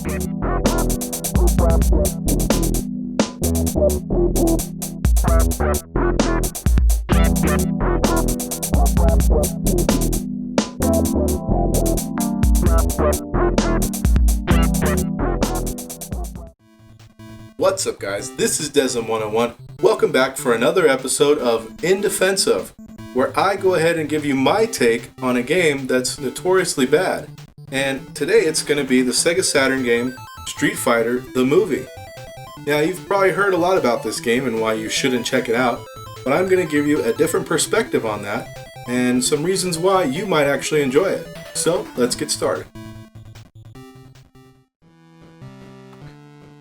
What's up, guys? This is Desm101. Welcome back for another episode of In Defense Of, where I go ahead and give you my take on a game that's notoriously bad. And today it's going to be the Sega Saturn game, Street Fighter, the movie. Now, you've probably heard a lot about this game and why you shouldn't check it out, but I'm going to give you a different perspective on that, and some reasons why you might actually enjoy it. So, let's get started.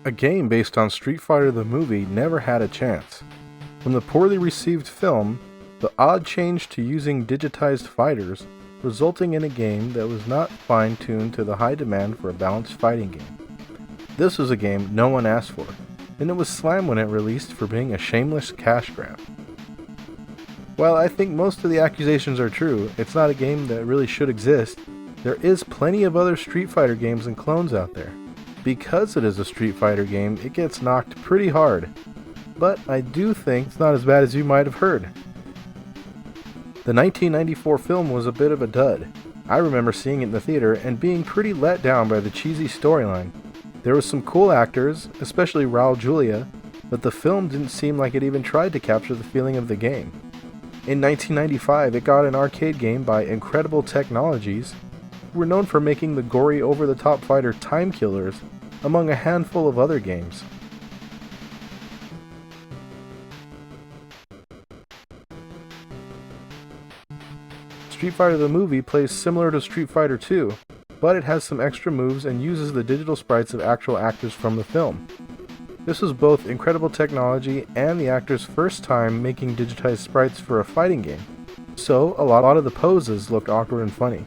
A game based on Street Fighter the movie never had a chance. From the poorly received film, the odd change to using digitized fighters, resulting in a game that was not fine-tuned to the high demand for a balanced fighting game. This was a game no one asked for, and it was slammed when it released for being a shameless cash grab. While I think most of the accusations are true, it's not a game that really should exist. There is plenty of other Street Fighter games and clones out there. Because it is a Street Fighter game, it gets knocked pretty hard, but I do think it's not as bad as you might have heard. The 1994 film was a bit of a dud. I remember seeing it in the theater and being pretty let down by the cheesy storyline. There were some cool actors, especially Raul Julia, but the film didn't seem like it even tried to capture the feeling of the game. In 1995, it got an arcade game by Incredible Technologies, who were known for making the gory over-the-top fighter Time Killers, among a handful of other games. Street Fighter the movie plays similar to Street Fighter 2, but it has some extra moves and uses the digital sprites of actual actors from the film. This was both incredible technology and the actors' first time making digitized sprites for a fighting game, so a lot of the poses looked awkward and funny.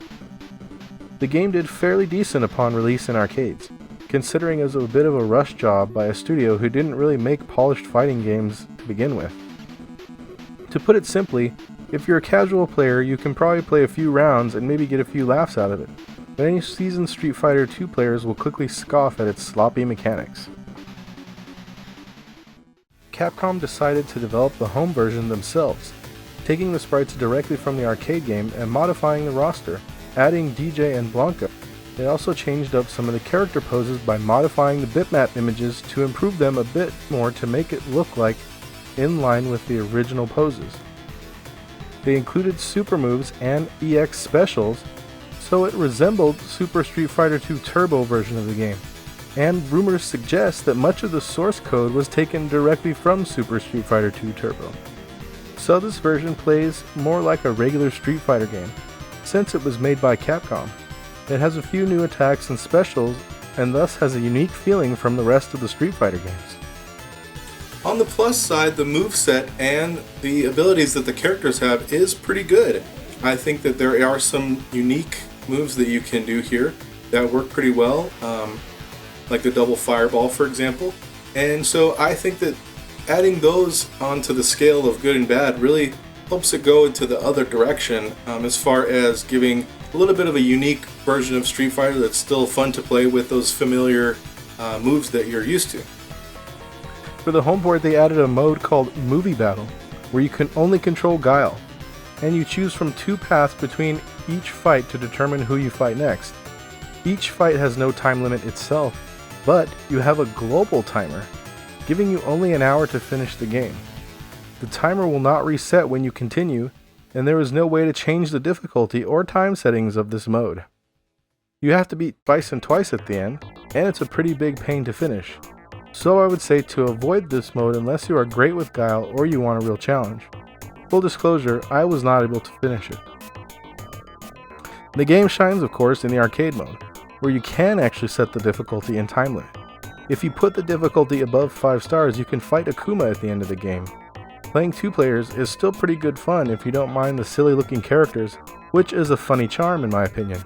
The game did fairly decent upon release in arcades, considering it was a bit of a rush job by a studio who didn't really make polished fighting games to begin with. To put it simply, if you're a casual player, you can probably play a few rounds and maybe get a few laughs out of it, but any seasoned Street Fighter 2 players will quickly scoff at its sloppy mechanics. Capcom decided to develop the home version themselves, taking the sprites directly from the arcade game and modifying the roster, adding DJ and Blanca. They also changed up some of the character poses by modifying the bitmap images to improve them a bit more to make it look like in line with the original poses. They included super moves and EX specials, so it resembled Super Street Fighter 2 Turbo version of the game, and rumors suggest that much of the source code was taken directly from Super Street Fighter 2 Turbo. So this version plays more like a regular Street Fighter game, since it was made by Capcom. It has a few new attacks and specials, and thus has a unique feeling from the rest of the Street Fighter games. On the plus side, the moveset and the abilities that the characters have is pretty good. I think that there are some unique moves that you can do here that work pretty well, like the double fireball, for example. And so I think that adding those onto the scale of good and bad really helps it go into the other direction as far as giving a little bit of a unique version of Street Fighter that's still fun to play with those familiar moves that you're used to. For the home board, they added a mode called Movie Battle, where you can only control Guile, and you choose from two paths between each fight to determine who you fight next. Each fight has no time limit itself, but you have a global timer, giving you only an hour to finish the game. The timer will not reset when you continue, and there is no way to change the difficulty or time settings of this mode. You have to beat Bison twice at the end, and it's a pretty big pain to finish. So I would say to avoid this mode unless you are great with Guile or you want a real challenge. Full disclosure, I was not able to finish it. The game shines, of course, in the arcade mode, where you can actually set the difficulty and time limit. If you put the difficulty above 5 stars, you can fight Akuma at the end of the game. Playing 2 players is still pretty good fun if you don't mind the silly looking characters, which is a funny charm in my opinion.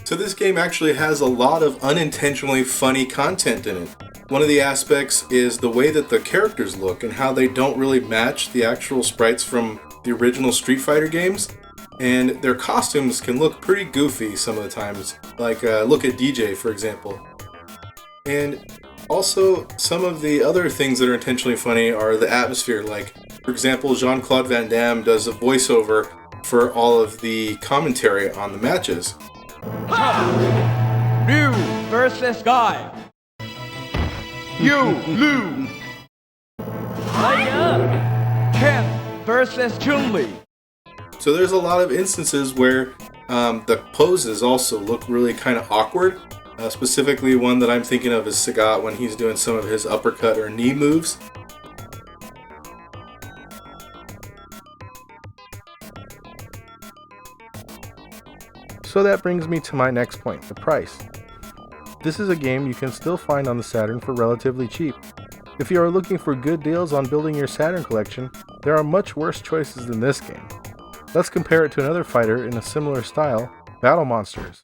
So this game actually has a lot of unintentionally funny content in it. One of the aspects is the way that the characters look and how they don't really match the actual sprites from the original Street Fighter games. and their costumes can look pretty goofy some of the times, like look at DJ, for example. And also, some of the other things that are intentionally funny are the atmosphere, like, for example, Jean-Claude Van Damme does a voiceover for all of the commentary on the matches. Liu versus Guy. You lose. Ken versus Chun-Li. So there's a lot of instances where the poses also look really kind of awkward. Specifically, one that I'm thinking of is Sagat when he's doing some of his uppercut or knee moves. So that brings me to my next point, the price. This is a game you can still find on the Saturn for relatively cheap. If you are looking for good deals on building your Saturn collection, there are much worse choices than this game. Let's compare it to another fighter in a similar style, Battle Monsters.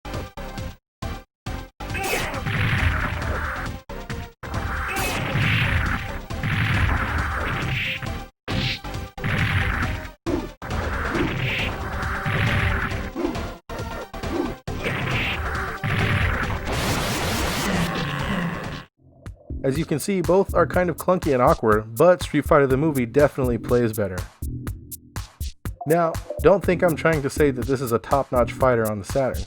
As you can see, both are kind of clunky and awkward, but Street Fighter the movie definitely plays better. Now, don't think I'm trying to say that this is a top-notch fighter on the Saturn.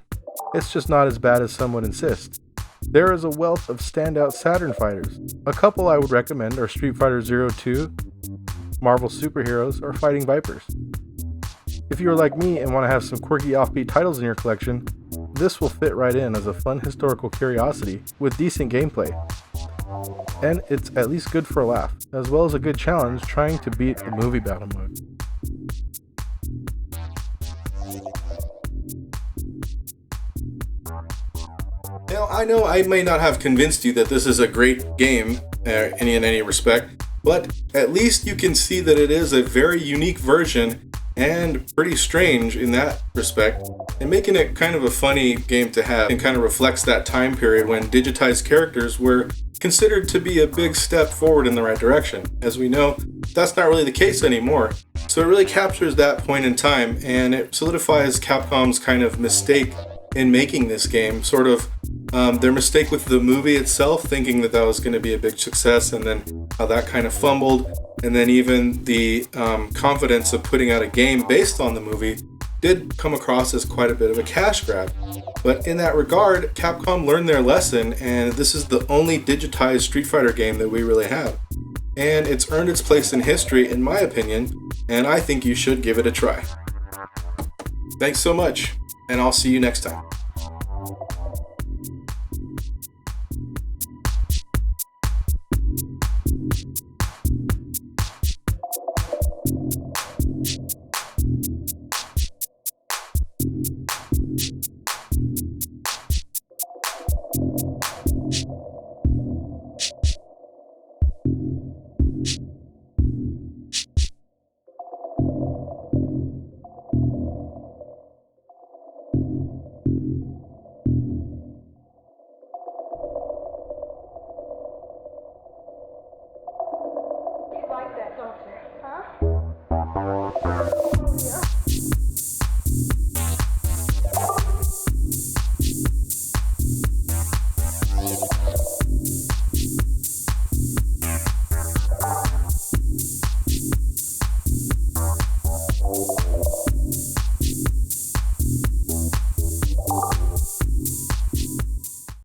It's just not as bad as some would insist. There is a wealth of standout Saturn fighters. A couple I would recommend are Street Fighter 02, Marvel Superheroes, or Fighting Vipers. If you are like me and want to have some quirky offbeat titles in your collection, this will fit right in as a fun historical curiosity with decent gameplay. And it's at least good for a laugh, as well as a good challenge trying to beat the movie battle mode. Now, I know I may not have convinced you that this is a great game in any respect, but at least you can see that it is a very unique version and pretty strange in that respect, and making it kind of a funny game to have, and kind of reflects that time period when digitized characters were considered to be a big step forward in the right direction. As we know, that's not really the case anymore. So it really captures that point in time, and it solidifies Capcom's kind of mistake in making this game, sort of their mistake with the movie itself, thinking that that was going to be a big success, and then how that kind of fumbled, and then even the confidence of putting out a game based on the movie did come across as quite a bit of a cash grab. But in that regard, Capcom learned their lesson, and this is the only digitized Street Fighter game that we really have. And it's earned its place in history, in my opinion, and I think you should give it a try. Thanks so much, and I'll see you next time.